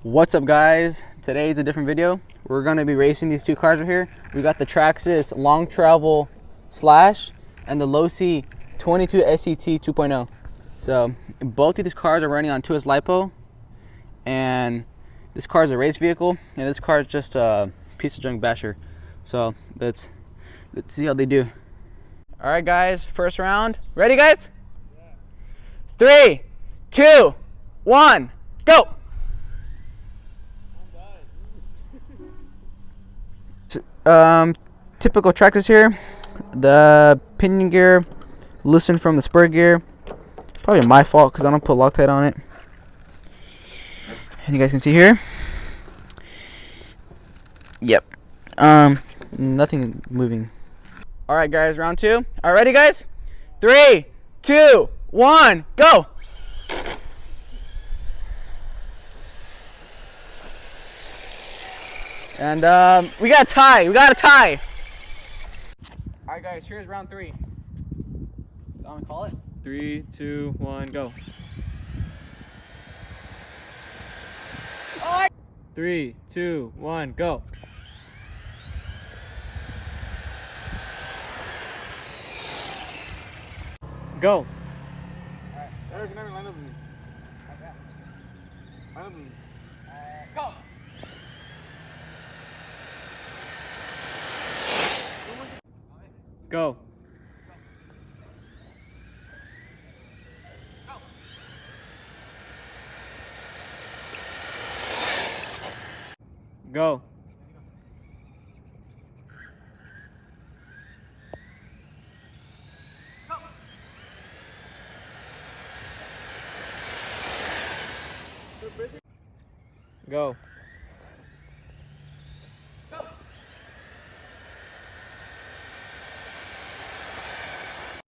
What's up, guys? Today's a different video. We're going to be racing these two cars right here. We got the Traxxas Long Travel Slash and the Losi 22 SET 2.0. So both of these cars are running on 2S LiPo, and this car is a race vehicle, and this car is just a piece of junk basher. So let's see how they do. All right, guys, first round. Ready, guys? Yeah. 3, 2, 1, go! Typical Traxxas here. The pinion gear loosened from the spur gear. Probably my fault because I don't put Loctite on it. And you guys can see here. Yep. Nothing moving. All right, guys, round 2. All right, ready, guys? 3, 2, 1, go! And we got a tie. We got a tie. All right, guys. Here's round 3. I'm gonna call it. 3, 2, 1, go. 3, 2, 1, go. Go. Eric, never line up with me. Line up with me. Go. Go. Go. Go.